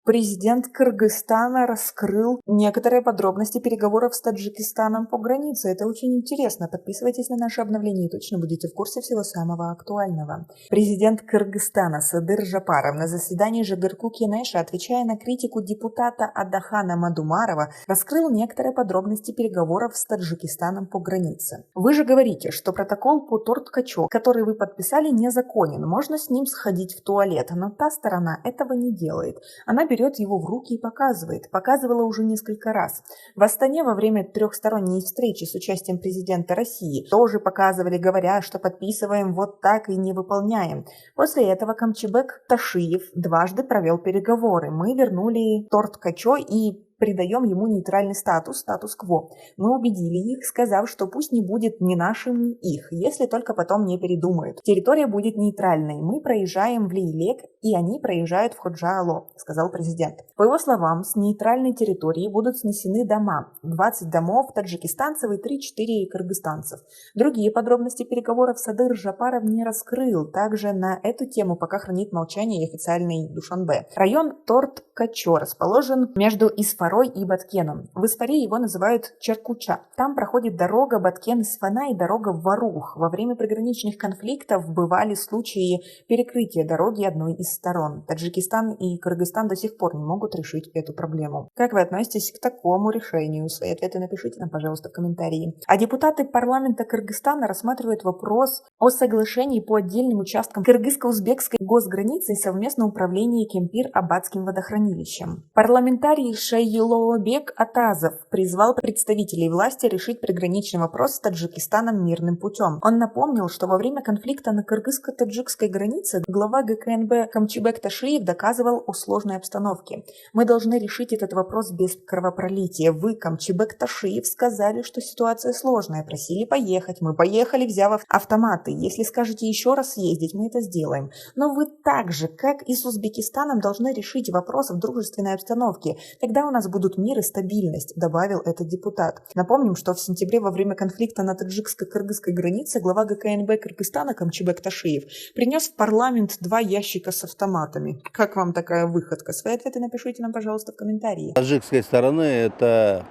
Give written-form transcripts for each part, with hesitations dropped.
Президент Кыргызстана раскрыл некоторые подробности переговоров с Таджикистаном по границе. Это очень интересно. Подписывайтесь на наши обновления и точно будете в курсе всего самого актуального. Президент Кыргызстана Садыр Жапаров на заседании ЖГРКУ Кенеша, отвечая на критику депутата Адахана Мадумарова, раскрыл некоторые подробности переговоров с Таджикистаном по границе. Вы же говорите, что протокол по Торткачу, который вы подписали, незаконен. Можно с ним сходить в туалет, но та сторона этого не делает. Она берет его в руки и показывает. Показывала уже несколько раз. В Астане во время трехсторонней встречи с участием президента России тоже показывали, говоря, что подписываем вот так и не выполняем. После этого Камчыбек Ташиев дважды провел переговоры. Мы вернули Торткачу и придаем ему нейтральный статус-кво. Мы убедили их, сказав, что пусть не будет ни нашим, ни их, если только потом не передумают. Территория будет нейтральной. Мы проезжаем в Лейлек, и они проезжают в Ходжа-Ало, сказал президент. По его словам, с нейтральной территории будут снесены дома. 20 домов таджикистанцев и 3-4 кыргызстанцев. Другие подробности переговоров Садыр Жапаров не раскрыл. Также на эту тему пока хранит молчание и официальный Душанбе. Район Торткачо расположен между Исфарой и Баткеном. В Исфаре его называют Черкуча. Там проходит дорога Баткен-Исфана и дорога в Варух. Во время приграничных конфликтов бывали случаи перекрытия дороги одной из сторон. Таджикистан и Кыргызстан до сих пор не могут решить эту проблему. Как вы относитесь к такому решению? Свои ответы напишите нам, пожалуйста, в комментарии. А депутаты парламента Кыргызстана рассматривают вопрос о соглашении по отдельным участкам кыргызско-узбекской госграницы и совместном управлении Кемпир-Абадским водохранилищем. Парламентарий Шайилообек Атазов призвал представителей власти решить приграничный вопрос с Таджикистаном мирным путем. Он напомнил, что во время конфликта на кыргызско-таджикской границе глава ГКНБ Камчыбек Ташиев доказывал о сложной обстановке. Мы должны решить этот вопрос без кровопролития. Вы, Камчыбек Ташиев, сказали, что ситуация сложная, просили поехать. Мы поехали, взяв автоматы. Если скажете еще раз съездить, мы это сделаем. Но вы так же, как и с Узбекистаном, должны решить вопрос в дружественной обстановке. Тогда у нас будут мир и стабильность, добавил этот депутат. Напомним, что в сентябре во время конфликта на таджикско-кыргызской границе глава ГКНБ Кыргызстана Камчыбек Ташиев принес в парламент 2 ящика с автоматами. Как вам такая выходка? Свои ответы напишите нам, пожалуйста, в комментарии. С таджикской стороны это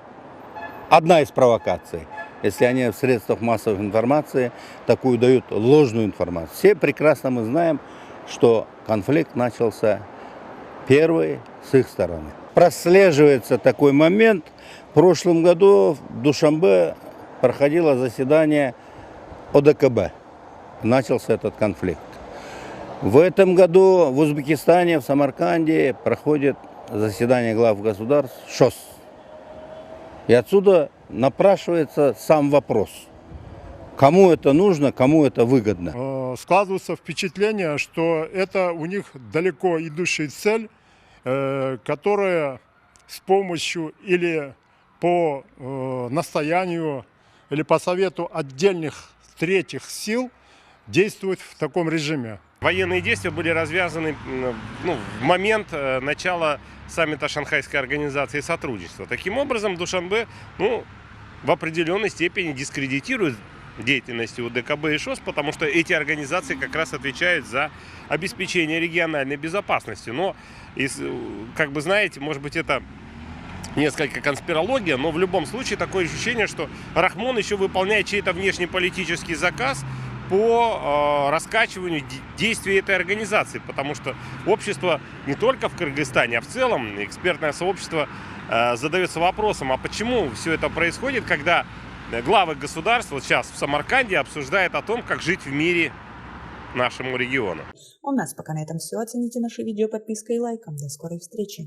одна из провокаций. Если они в средствах массовой информации такую дают ложную информацию. Все прекрасно мы знаем, что конфликт начался первый с их стороны. Прослеживается такой момент. В прошлом году в Душанбе проходило заседание ОДКБ. Начался этот конфликт. В этом году в Узбекистане, в Самарканде проходит заседание глав государств ШОС. И отсюда напрашивается сам вопрос. Кому это нужно, кому это выгодно? Складывается впечатление, что это у них далеко идущая цель, которая с помощью или по настоянию, или по совету отдельных третьих сил действует в таком режиме. Военные действия были развязаны в момент начала саммита Шанхайской организации сотрудничества. Таким образом, Душанбе в определенной степени дискредитирует деятельности УДКБ и ШОС, потому что эти организации как раз отвечают за обеспечение региональной безопасности. Но, как бы знаете, может быть, это несколько конспирология, но в любом случае такое ощущение, что Рахмон еще выполняет чей-то внешнеполитический заказ по раскачиванию действий этой организации, потому что общество не только в Кыргызстане, а в целом экспертное сообщество задается вопросом, а почему все это происходит, когда главы государств вот сейчас в Самарканде обсуждают о том, как жить в мире нашему региону. У нас пока на этом все. Оцените наше видео подпиской и лайком. До скорой встречи.